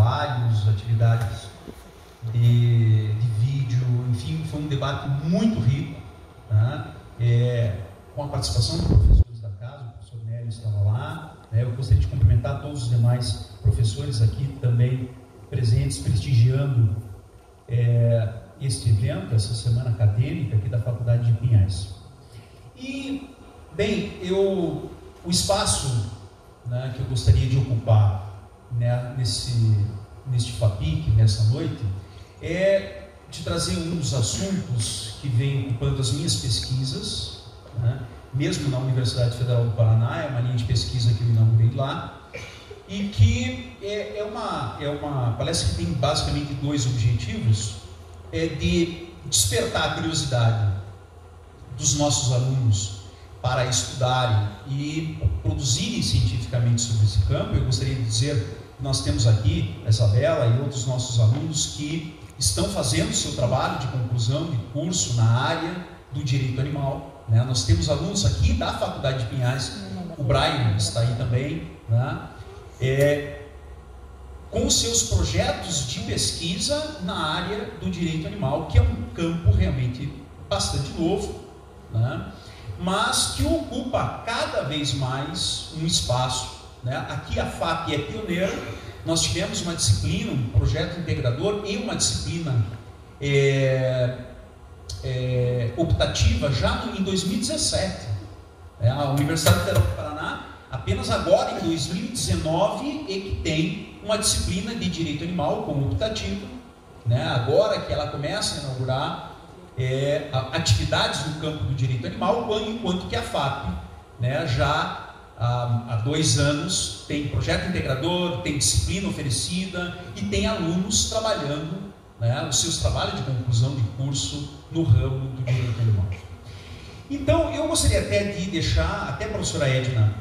trabalhos, atividades de vídeo, enfim, foi um debate muito rico, tá? Com a participação dos professores da casa, o professor Nélio estava lá, né? Eu gostaria de cumprimentar todos os demais professores aqui também presentes, prestigiando este evento, essa semana acadêmica aqui da Faculdade de Pinhais. E, bem, o espaço, né, que eu gostaria de ocupar, né, neste FAPIC, nessa noite, é de trazer um dos assuntos que vem ocupando as minhas pesquisas, né, mesmo na Universidade Federal do Paraná, é uma linha de pesquisa que eu inaugurei lá, e que é uma palestra que tem basicamente dois objetivos, de despertar a curiosidade dos nossos alunos para estudarem e produzirem cientificamente sobre esse campo. Eu gostaria de dizer que nós temos aqui a Isabela e outros nossos alunos que estão fazendo o seu trabalho de conclusão de curso na área do direito animal, né? Nós temos alunos aqui da Faculdade de Pinhais, o Brian está aí também, né? Com os seus projetos de pesquisa na área do direito animal, que é um campo realmente bastante novo, né? Mas que ocupa cada vez mais um espaço, né? Aqui a FAP é pioneira. Nós tivemos uma disciplina, um projeto integrador e uma disciplina optativa já em 2017. A Universidade Federal do Paraná, apenas agora em 2019, é que tem uma disciplina de direito animal como optativa, né? Agora que ela começa a inaugurar atividades no campo do direito animal, enquanto que a FAP, né, já há 2 anos tem projeto integrador, tem disciplina oferecida e tem alunos trabalhando, né, os seus trabalhos de conclusão de curso no ramo do direito animal. Então, eu gostaria até de deixar, até a professora Edna,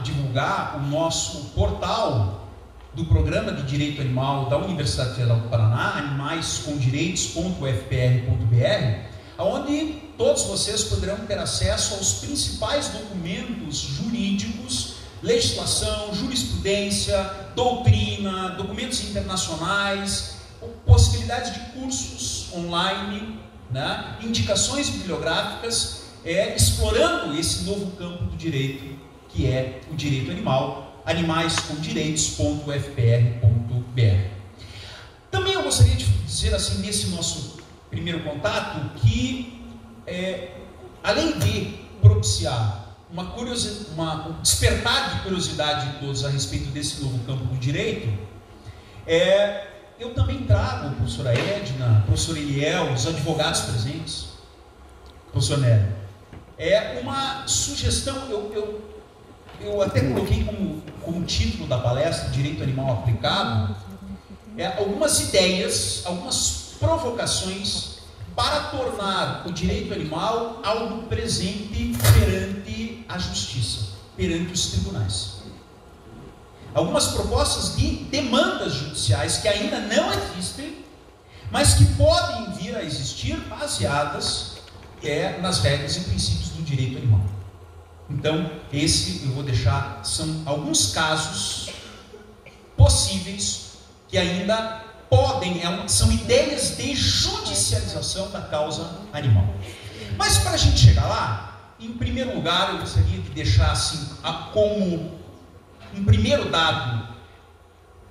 divulgar o nosso portal do Programa de Direito Animal da Universidade Federal do Paraná, animaiscomdireitos.ufpr.br, onde todos vocês poderão ter acesso aos principais documentos jurídicos, legislação, jurisprudência, doutrina, documentos internacionais, possibilidades de cursos online, né, indicações bibliográficas, explorando esse novo campo do direito, que é o direito animal, animaiscomdireitos.ufpr.br. Também eu gostaria de dizer assim, nesse nosso primeiro contato, que além de propiciar despertar de curiosidade de todos a respeito desse novo campo do direito, eu também trago, professora Edna, professor Eliel, os advogados presentes, professor Nélio, uma sugestão. Eu até coloquei como título da palestra, Direito Animal Aplicado, algumas ideias, algumas provocações para tornar o direito animal algo presente perante a justiça, perante os tribunais. Algumas propostas de demandas judiciais que ainda não existem, mas que podem vir a existir baseadas nas regras e princípios do direito animal. Então, esse eu vou deixar, são alguns casos possíveis que ainda podem, são ideias de judicialização da causa animal. Mas para a gente chegar lá, em primeiro lugar, eu gostaria de deixar assim, como um primeiro dado,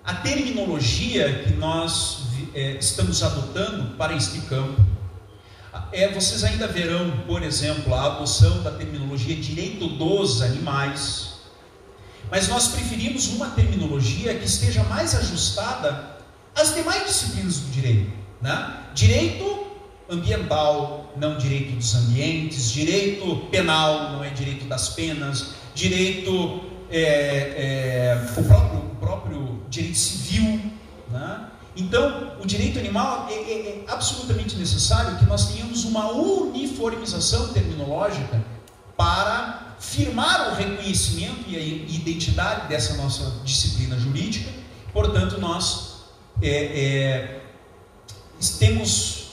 a terminologia que nós estamos adotando para este campo. Vocês ainda verão, por exemplo, a adoção da terminologia direito dos animais, mas nós preferimos uma terminologia que esteja mais ajustada às demais disciplinas do direito, né? Direito ambiental, não direito dos ambientes, direito penal, não é direito das penas, direito, o próprio direito civil, né? Então, o direito animal é absolutamente necessário que nós tenhamos uma uniformização terminológica para firmar o reconhecimento e a identidade dessa nossa disciplina jurídica. Portanto, nós temos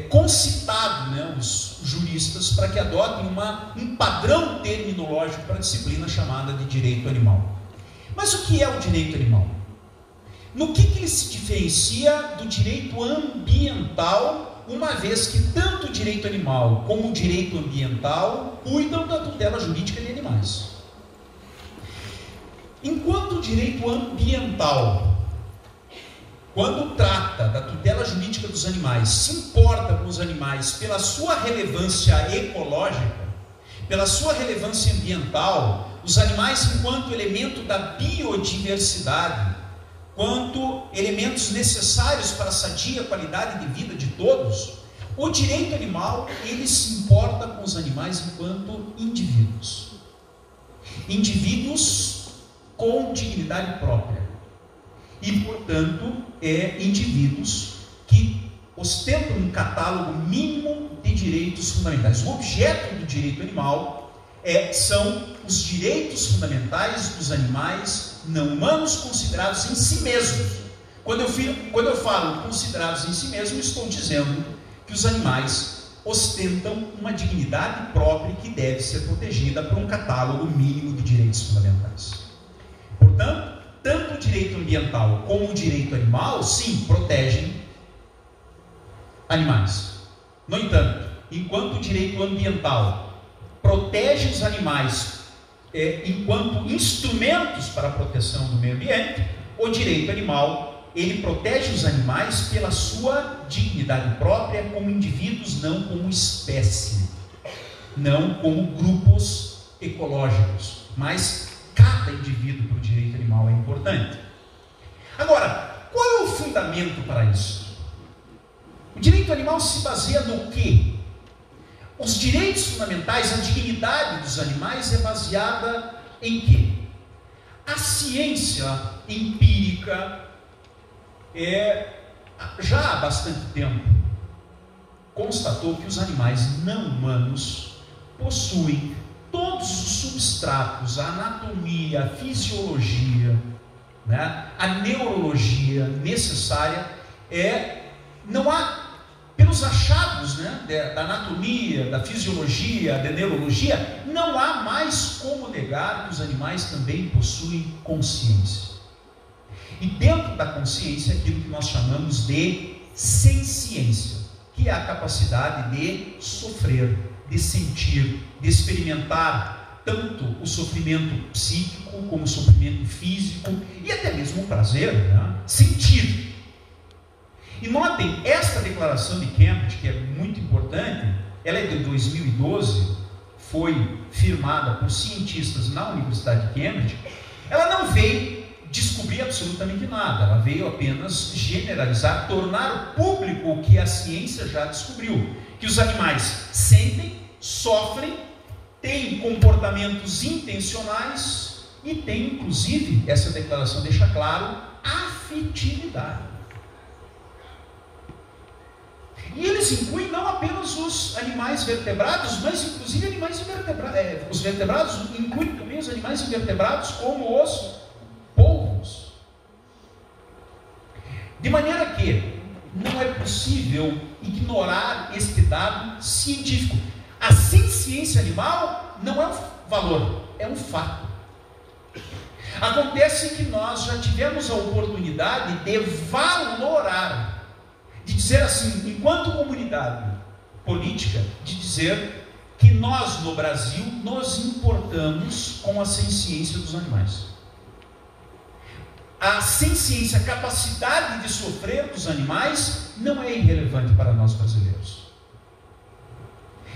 concitado, né, os juristas para que adotem um padrão terminológico para a disciplina chamada de direito animal. Mas o que é o direito animal? No que ele se diferencia do direito ambiental, uma vez que tanto o direito animal como o direito ambiental cuidam da tutela jurídica de animais? Enquanto o direito ambiental, quando trata da tutela jurídica dos animais, se importa com os animais pela sua relevância ecológica, pela sua relevância ambiental, os animais enquanto elemento da biodiversidade, quanto elementos necessários para a sadia qualidade de vida de todos, o direito animal, ele se importa com os animais enquanto indivíduos. Indivíduos com dignidade própria. E, portanto, indivíduos que ostentam um catálogo mínimo de direitos fundamentais. O objeto do direito animal são os direitos fundamentais dos animais não humanos considerados em si mesmos. Quando eu falo considerados em si mesmos, estou dizendo que os animais ostentam uma dignidade própria que deve ser protegida por um catálogo mínimo de direitos fundamentais. Portanto, tanto o direito ambiental como o direito animal, sim, protegem animais. No entanto, enquanto o direito ambiental protege os animais enquanto instrumentos para a proteção do meio ambiente, o direito animal, ele protege os animais pela sua dignidade própria como indivíduos, não como espécie, não como grupos ecológicos, mas cada indivíduo para o direito animal é importante. Agora, qual é o fundamento para isso? O direito animal se baseia no quê? Os direitos fundamentais, a dignidade dos animais é baseada em quê? A ciência empírica já há bastante tempo constatou que os animais não humanos possuem todos os substratos, a anatomia, a fisiologia, né, a neurologia necessária. Não há, pelos achados, né, da anatomia, da fisiologia, da neurologia, não há mais como negar que os animais também possuem consciência. E dentro da consciência, aquilo que nós chamamos de senciência, que é a capacidade de sofrer, de sentir, de experimentar tanto o sofrimento psíquico como o sofrimento físico e até mesmo o prazer, né? Sentir. E notem, esta declaração de Cambridge, que é muito importante, ela é de 2012, foi firmada por cientistas na Universidade de Cambridge. Ela não veio descobrir absolutamente nada, ela veio apenas generalizar, tornar público o que a ciência já descobriu, que os animais sentem, sofrem, têm comportamentos intencionais e têm, inclusive, essa declaração deixa claro, afetividade. E eles incluem não apenas os animais vertebrados, mas inclusive animais invertebrados. Os vertebrados incluem também os animais invertebrados, como os polvos. De maneira que não é possível ignorar este dado científico. A ciência animal não é um valor, é um fato. Acontece que nós já tivemos a oportunidade de valorar, de dizer assim, enquanto comunidade política, de dizer que nós no Brasil nos importamos com a ciência dos animais. A ciência, a capacidade de sofrer dos animais não é irrelevante para nós brasileiros.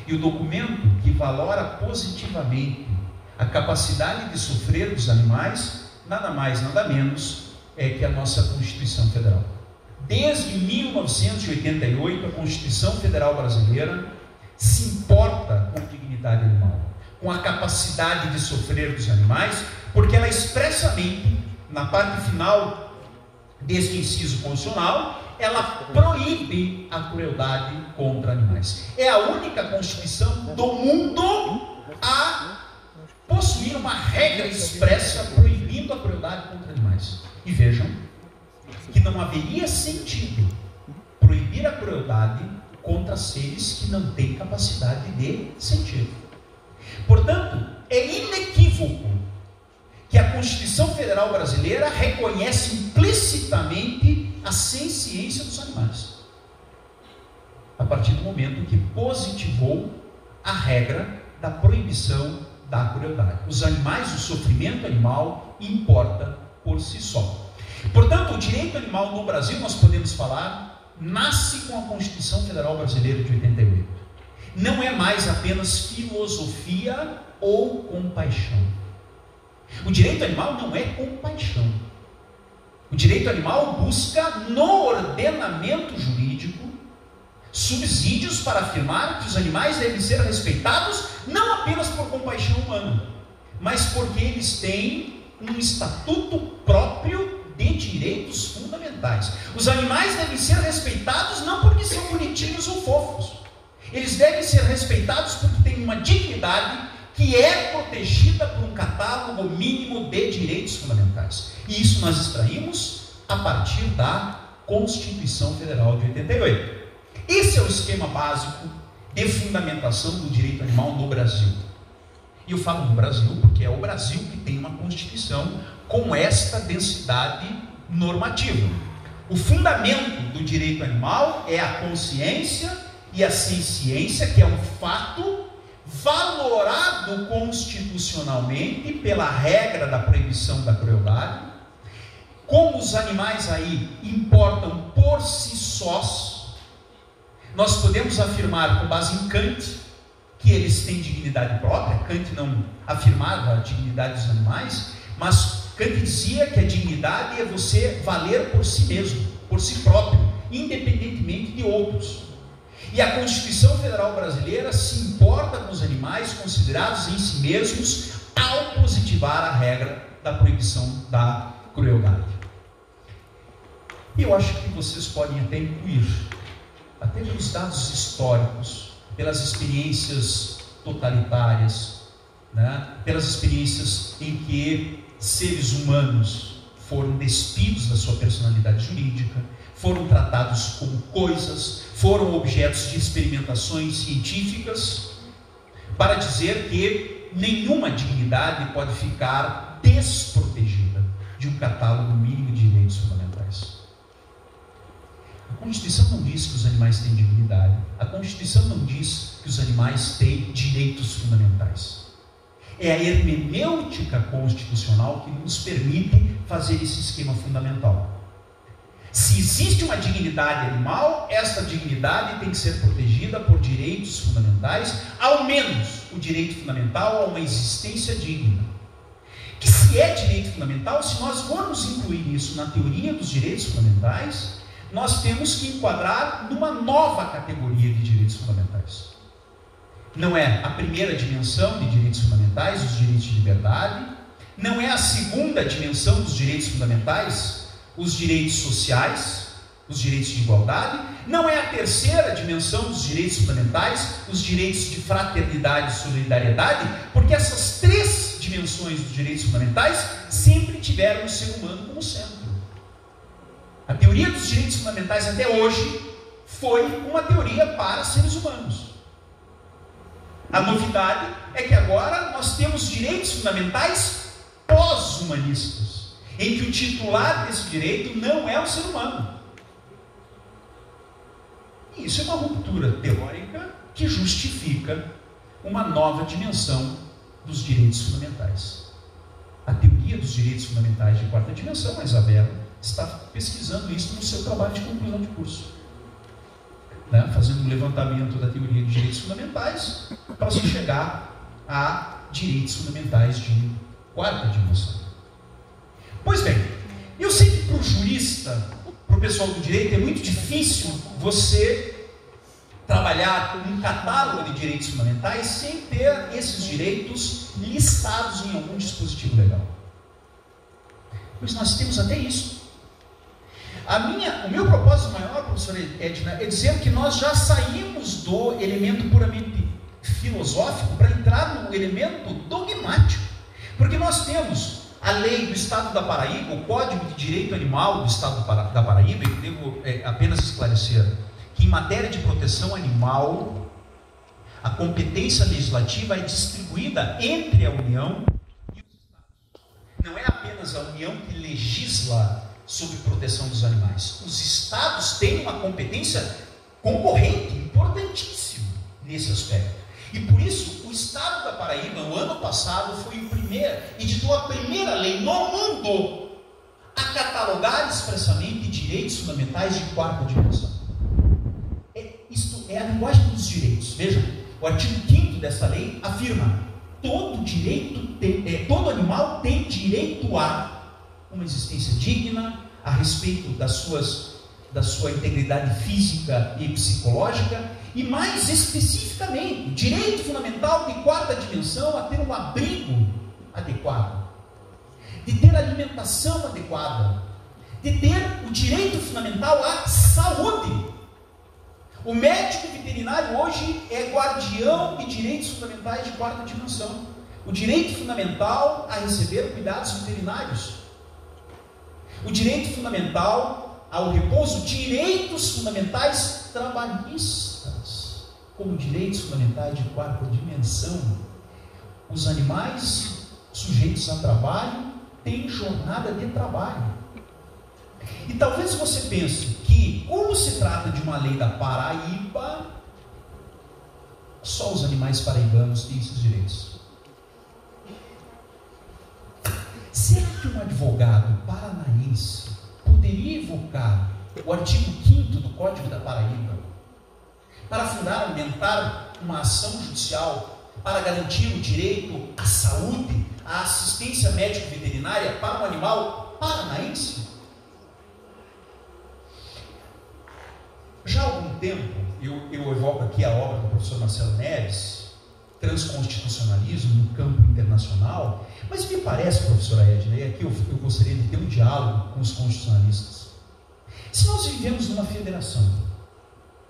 E o documento que valora positivamente a capacidade de sofrer dos animais, nada mais, nada menos, é que a nossa Constituição Federal. Desde 1988, a Constituição Federal Brasileira se importa com a dignidade animal, com a capacidade de sofrer dos animais, porque ela expressamente, na parte final deste inciso constitucional, ela proíbe a crueldade contra animais. É a única Constituição do mundo a possuir uma regra expressa proibindo a crueldade contra animais. E vejam que não haveria sentido proibir a crueldade contra seres que não têm capacidade de sentir. Portanto, é inequívoco que a Constituição Federal Brasileira reconhece implicitamente a senciência dos animais, a partir do momento que positivou a regra da proibição da crueldade. Os animais, o sofrimento animal importa por si só. Portanto, o direito animal no Brasil, nós podemos falar, nasce com a Constituição Federal Brasileira de 88. Não é mais apenas filosofia ou compaixão. O direito animal não é compaixão. O direito animal busca no ordenamento jurídico subsídios para afirmar que os animais devem ser respeitados não apenas por compaixão humana, mas porque eles têm um estatuto próprio de direitos fundamentais. Os animais devem ser respeitados não porque são bonitinhos ou fofos. Eles devem ser respeitados porque têm uma dignidade que é protegida por um catálogo mínimo de direitos fundamentais. E isso nós extraímos a partir da Constituição Federal de 88. Esse é o esquema básico de fundamentação do direito animal no Brasil. E eu falo no Brasil porque é o Brasil que tem uma Constituição com esta densidade normativa. O fundamento do direito animal é a consciência e a senciência, que é um fato valorado constitucionalmente pela regra da proibição da crueldade. Como os animais aí importam por si sós, nós podemos afirmar com base em Kant que eles têm dignidade própria. Kant não afirmava a dignidade dos animais, mas Kant dizia que a dignidade é você valer por si mesmo, por si próprio, independentemente de outros. E a Constituição Federal Brasileira se importa com os animais considerados em si mesmos ao positivar a regra da proibição da crueldade. E eu acho que vocês podem até incluir, até pelos dados históricos, pelas experiências totalitárias, pelas experiências em que seres humanos foram despidos da sua personalidade jurídica, foram tratados como coisas, foram objetos de experimentações científicas, para dizer que nenhuma dignidade pode ficar desprotegida de um catálogo mínimo de direitos fundamentais. A Constituição não diz que os animais têm dignidade. A Constituição não diz que os animais têm direitos fundamentais. É a hermenêutica constitucional que nos permite fazer esse esquema fundamental. Se existe uma dignidade animal, essa dignidade tem que ser protegida por direitos fundamentais, ao menos o direito fundamental a uma existência digna. Que se é direito fundamental, se nós formos incluir isso na teoria dos direitos fundamentais, nós temos que enquadrar numa nova categoria de direitos fundamentais. Não é a primeira dimensão de direitos fundamentais, os direitos de liberdade, não é a segunda dimensão dos direitos fundamentais, os direitos sociais, os direitos de igualdade, não é a terceira dimensão dos direitos fundamentais, os direitos de fraternidade e solidariedade, porque essas três dimensões dos direitos fundamentais sempre tiveram o ser humano como centro. A teoria dos direitos fundamentais até hoje foi uma teoria para seres humanos. A novidade é que agora nós temos direitos fundamentais pós-humanistas, em que o titular desse direito não é o ser humano. E isso é uma ruptura teórica que justifica uma nova dimensão dos direitos fundamentais. A teoria dos direitos fundamentais de quarta dimensão, a Isabela está pesquisando isso no seu trabalho de conclusão de curso, fazendo um levantamento da teoria de direitos fundamentais para se chegar a direitos fundamentais de quarta dimensão. Pois bem, eu sei que para o jurista, para o pessoal do direito, é muito difícil você trabalhar com um catálogo de direitos fundamentais sem ter esses direitos listados em algum dispositivo legal. Pois nós temos até isso. O meu propósito maior, professora Edna, é dizer que nós já saímos do elemento puramente filosófico para entrar no elemento dogmático. Porque nós temos a lei do Estado da Paraíba, o Código de Direito Animal do Estado da Paraíba, e devo apenas esclarecer que em matéria de proteção animal, a competência legislativa é distribuída entre a União e os Estados. não é apenas a União que legisla sobre proteção dos animais. Os estados têm uma competência concorrente, importantíssima nesse aspecto. E por isso, o estado da Paraíba, no ano passado, foi o primeiro, editou a primeira lei no mundo a catalogar expressamente direitos fundamentais de quarta dimensão. Isto é a linguagem dos direitos. Vejam, o artigo 5º dessa lei afirma: todo animal tem direito a uma existência digna, a respeito da sua integridade física e psicológica, e mais especificamente, direito fundamental de quarta dimensão a ter um abrigo adequado, de ter alimentação adequada, de ter o direito fundamental à saúde. O médico veterinário hoje é guardião de direitos fundamentais de quarta dimensão. O direito fundamental a receber cuidados veterinários. O direito fundamental ao repouso, direitos fundamentais trabalhistas, como direitos fundamentais de quarta dimensão. Os animais sujeitos a trabalho têm jornada de trabalho. E talvez você pense que, como se trata de uma lei da Paraíba, só os animais paraibanos têm esses direitos. Será que um advogado paranaense poderia evocar o artigo 5º do Código da Paraíba para fundamentar uma ação judicial para garantir o direito à saúde, à assistência médico-veterinária para um animal paranaense? Já há algum tempo, eu evoco aqui a obra do professor Marcelo Neves, Transconstitucionalismo no Campo Internacional, mas me parece, professora Edna, e aqui eu gostaria de ter um diálogo com os constitucionalistas. Se nós vivemos numa federação,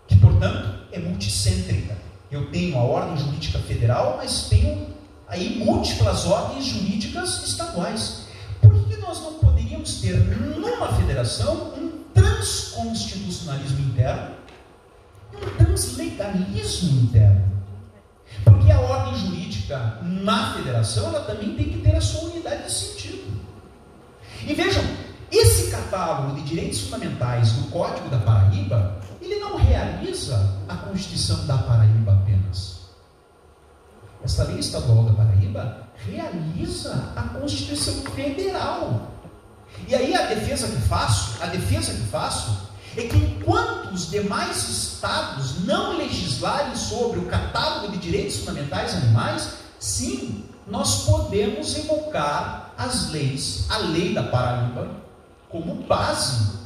que portanto é multicêntrica, eu tenho a ordem jurídica federal, mas tenho aí múltiplas ordens jurídicas estaduais, por que nós não poderíamos ter numa federação um transconstitucionalismo interno e um translegalismo interno? Porque a ordem jurídica na federação, ela também tem que ter a sua unidade de sentido. E vejam, esse catálogo de direitos fundamentais do Código da Paraíba, ele não realiza a Constituição da Paraíba apenas. Esta lei estadual da Paraíba realiza a Constituição Federal. E aí a defesa que faço é que enquanto os demais estados não legislarem sobre o catálogo de direitos fundamentais animais, sim, nós podemos evocar as leis, a lei da Paraíba, como base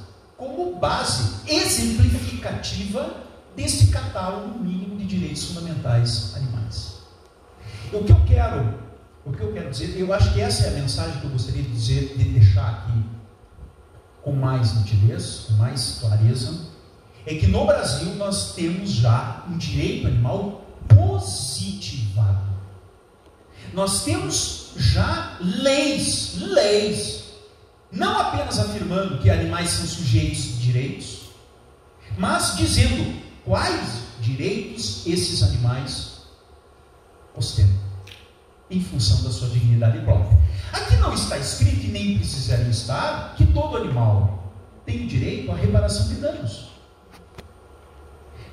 exemplificativa desse catálogo mínimo de direitos fundamentais animais. O que eu quero dizer, eu acho que essa é a mensagem que eu gostaria de deixar aqui com mais nitidez, com mais clareza, é que no Brasil nós temos já um direito animal positivado. Nós temos já leis, não apenas afirmando que animais são sujeitos de direitos, mas dizendo quais direitos esses animais ostentam, em função da sua dignidade própria. Aqui não está escrito, e nem precisaria estar, que todo animal tem direito à reparação de danos.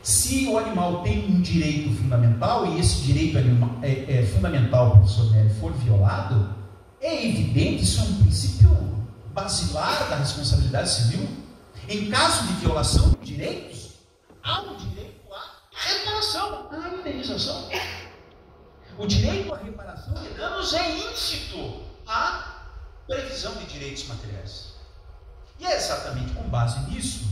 Se o animal tem um direito fundamental, e esse direito é fundamental, professor Nery, for violado, é evidente, isso é um princípio basilar da responsabilidade civil. Em caso de violação de direitos, há um direito à reparação, à indenização. O direito à reparação de danos é íncito à previsão de direitos materiais. E é exatamente com base nisso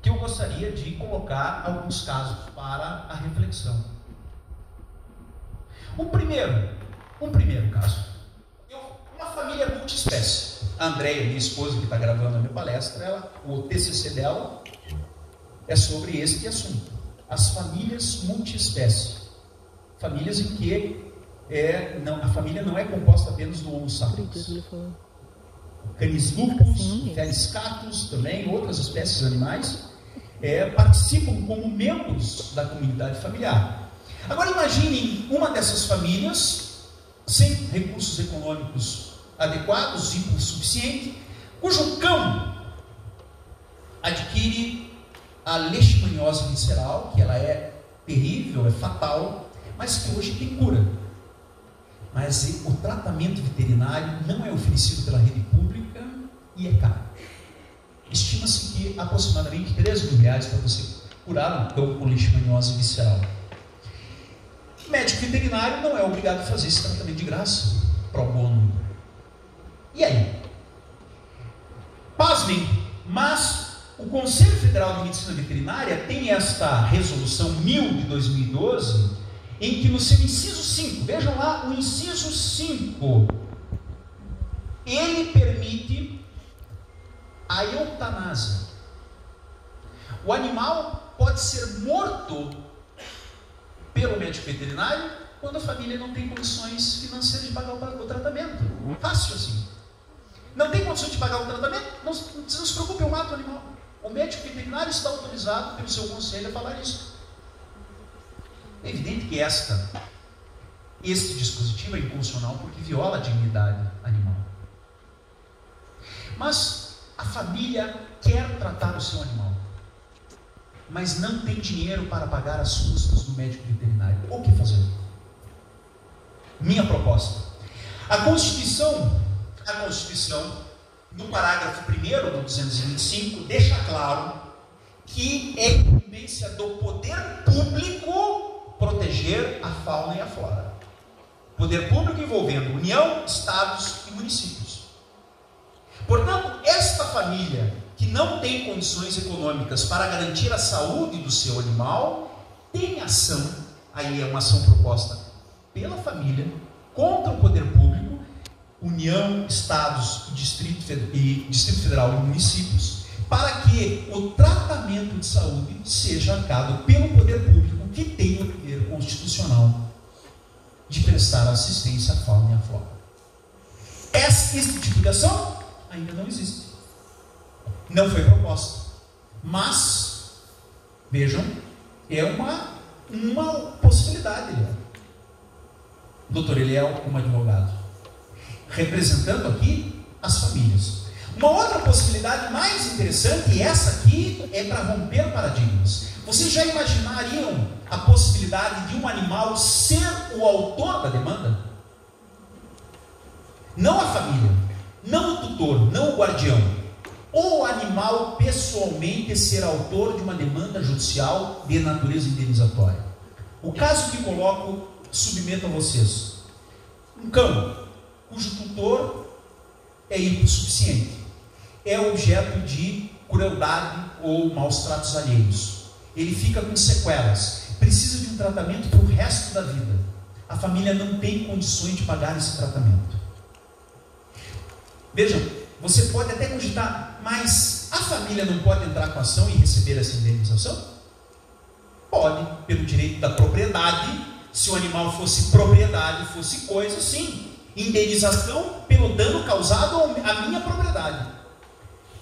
que eu gostaria de colocar alguns casos para a reflexão. Um primeiro caso. Uma família multiespécie. A Andréia, minha esposa, que está gravando a minha palestra, o TCC dela é sobre este assunto. As famílias multiespécie. Famílias em que a família não é composta apenas do Homo sapiens. Canis lupus, Felis catus, também outras espécies de animais participam como membros da comunidade familiar. Agora imaginem uma dessas famílias sem recursos econômicos adequados, hipossuficiente, cujo cão adquire a leishmaniose visceral, que ela é terrível, é fatal, mas que hoje tem cura. Mas o tratamento veterinário não é oferecido pela rede pública e é caro. Estima-se que aproximadamente R$13.000 para você curar um cão com leishmaniose visceral. O médico veterinário não é obrigado a fazer esse tratamento de graça, pro bono. E aí? Pasmem, mas o Conselho Federal de Medicina Veterinária tem esta resolução 1000 de 2012, em que no seu inciso 5, vejam lá o inciso 5, ele permite a eutanásia. O animal pode ser morto pelo médico veterinário quando a família não tem condições financeiras de pagar o tratamento. Fácil assim. Não tem condições de pagar o tratamento? Não se preocupe, eu mato o animal. O médico veterinário está autorizado pelo seu conselho a falar isso. É evidente que este dispositivo é inconstitucional porque viola a dignidade animal. Mas a família quer tratar o seu animal, mas não tem dinheiro para pagar as custas do médico veterinário. O que fazer? Minha proposta. A Constituição, no parágrafo 1º do 225, deixa claro que é incumbência do poder público proteger a fauna e a flora. Poder público envolvendo União, Estados e municípios. Portanto, esta família que não tem condições econômicas para garantir a saúde do seu animal, tem ação, aí é uma ação proposta pela família, contra o poder público, União, Estados, Distrito Federal e municípios, para que o tratamento de saúde seja arcado pelo poder público, que tem o dever constitucional de prestar assistência à fauna e à flora. Esse tipo de ação ainda não existe. Não foi proposta. Mas, vejam, é uma possibilidade. Doutor Eliel, como advogado, representando aqui as famílias. Uma outra possibilidade mais interessante, e essa aqui é para romper paradigmas. Vocês já imaginariam a possibilidade de um animal ser o autor da demanda? Não a família, não o tutor, não o guardião. O animal pessoalmente ser autor de uma demanda judicial de natureza indenizatória. O caso que coloco, submeto a vocês. Um cão cujo tutor é hipossuficiente, é objeto de crueldade ou maus tratos alheios. Ele fica com sequelas, precisa de um tratamento para o resto da vida. A família não tem condições de pagar esse tratamento. Vejam, você pode até cogitar, mas a família não pode entrar com ação e receber essa indenização? Pode, pelo direito da propriedade. Se o animal fosse propriedade, fosse coisa, sim. Indenização pelo dano causado à minha propriedade.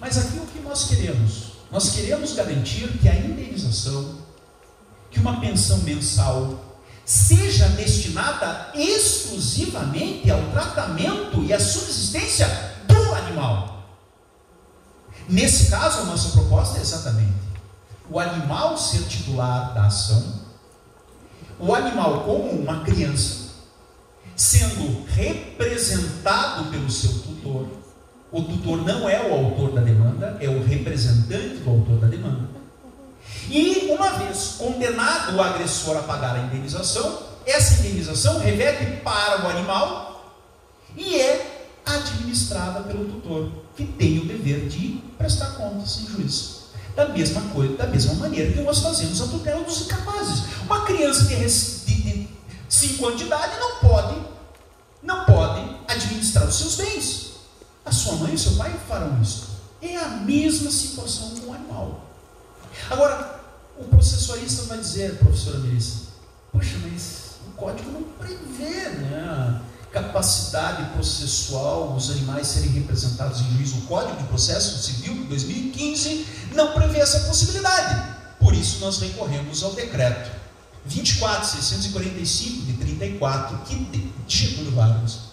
Mas aqui o que nós queremos? Nós queremos garantir que a indenização, que uma pensão mensal, seja destinada exclusivamente ao tratamento e à subsistência do animal. Nesse caso, a nossa proposta é exatamente o animal ser titular da ação, o animal como uma criança, sendo representado pelo seu tutor. O tutor não é o autor da demanda, é o representante do autor da demanda. E uma vez condenado o agressor a pagar a indenização, essa indenização reverte para o animal e é administrada pelo tutor, que tem o dever de prestar contas em juízo. Da mesma maneira que nós fazemos a tutela dos incapazes. Uma criança que de 5 anos de idade não pode administrar os seus bens. A sua mãe e o seu pai farão isso. É a mesma situação com o animal. Agora, o processualista vai dizer, professora Melissa, poxa, mas o código não prevê, né, capacidade processual, os animais serem representados em juízo. O Código de Processo Civil de 2015 não prevê essa possibilidade. Por isso nós recorremos ao decreto 24.645 de 34, de Getúlio Vargas,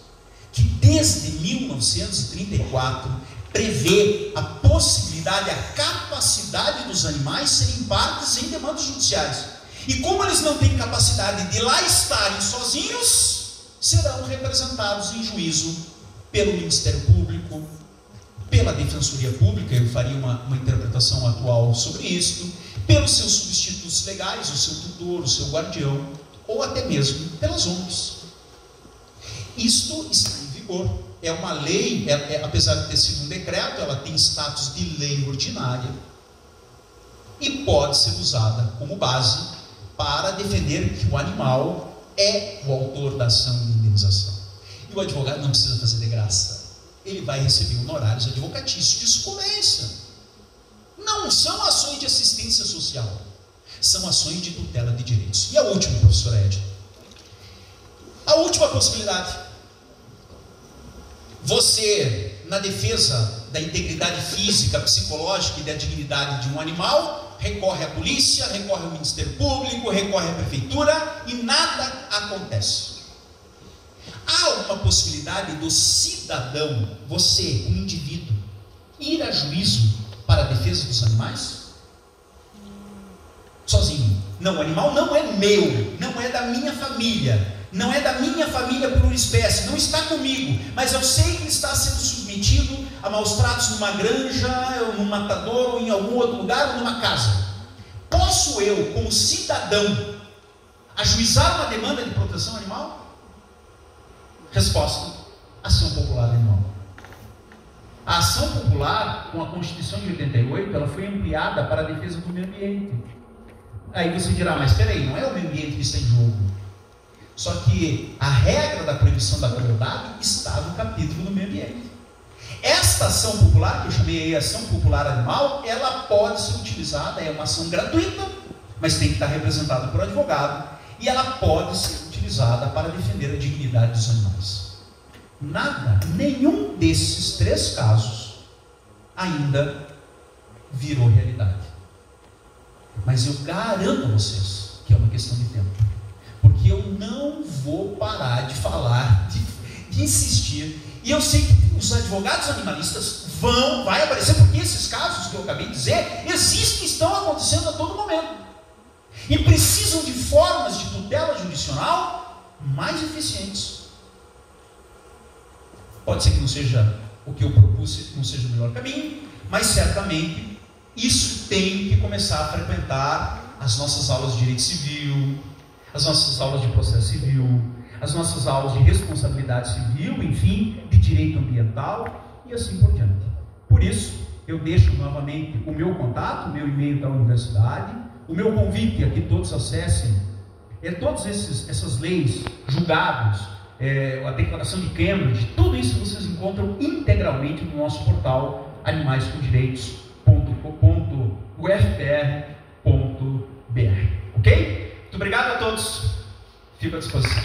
que desde 1934 prevê a possibilidade, a capacidade dos animais serem partes em demandas judiciais. E como eles não têm capacidade de lá estarem sozinhos, serão representados em juízo pelo Ministério Público, pela Defensoria Pública, eu faria uma interpretação atual sobre isso, pelos seus substitutos legais, o seu tutor, o seu guardião, ou até mesmo pelas ONGs. Isto está em vigor. É uma lei, apesar de ter sido um decreto, ela tem status de lei ordinária e pode ser usada como base para defender que o animal é o autor da ação de indenização. E o advogado não precisa fazer de graça. Ele vai receber honorários advocatícios de sucumbência. Não são ações de assistência social, são ações de tutela de direitos. E a última, professora Edna, a última possibilidade: você, na defesa da integridade física, psicológica e da dignidade de um animal, recorre à polícia, recorre ao Ministério Público, recorre à prefeitura e nada acontece. Há uma possibilidade do cidadão, você, o indivíduo, ir a juízo para a defesa dos animais? Sozinho. Não, o animal não é meu, não é da minha família, não é da minha família por espécie, não está comigo, mas eu sei que ele está sendo submetido a maus tratos numa granja, ou num matador, ou em algum outro lugar, ou numa casa. Posso eu, como cidadão, ajuizar uma demanda de proteção animal? Resposta: ação popular animal. A ação popular, com a Constituição de 88, ela foi ampliada para a defesa do meio ambiente. Aí você dirá, mas espera aí, não é o meio ambiente que está em jogo. Só que a regra da proibição da crueldade está no capítulo do meio ambiente. Esta ação popular, que eu chamei aí ação popular animal, ela pode ser utilizada, é uma ação gratuita, mas tem que estar representada por advogado, e ela pode ser utilizada para defender a dignidade dos animais. Nada, nenhum desses três casos ainda virou realidade. Mas eu garanto a vocês que é uma questão de tempo, porque eu não vou parar de falar, de insistir, e eu sei que os advogados animalistas vai aparecer, porque esses casos que eu acabei de dizer existem, estão acontecendo a todo momento, e precisam de formas de tutela judicial mais eficientes. Pode ser que não seja o que eu propus, não seja o melhor caminho, mas certamente isso tem que começar a frequentar as nossas aulas de direito civil, as nossas aulas de processo civil, as nossas aulas de responsabilidade civil, enfim, de direito ambiental e assim por diante. Por isso, eu deixo novamente o meu contato, o meu e-mail da universidade, o meu convite a que todos acessem todas essas leis, julgados, a declaração de Cambridge, tudo isso vocês encontram integralmente no nosso portal animaiscomdireitos.ufpr.br. Ok? Muito obrigado a todos. Fico à disposição.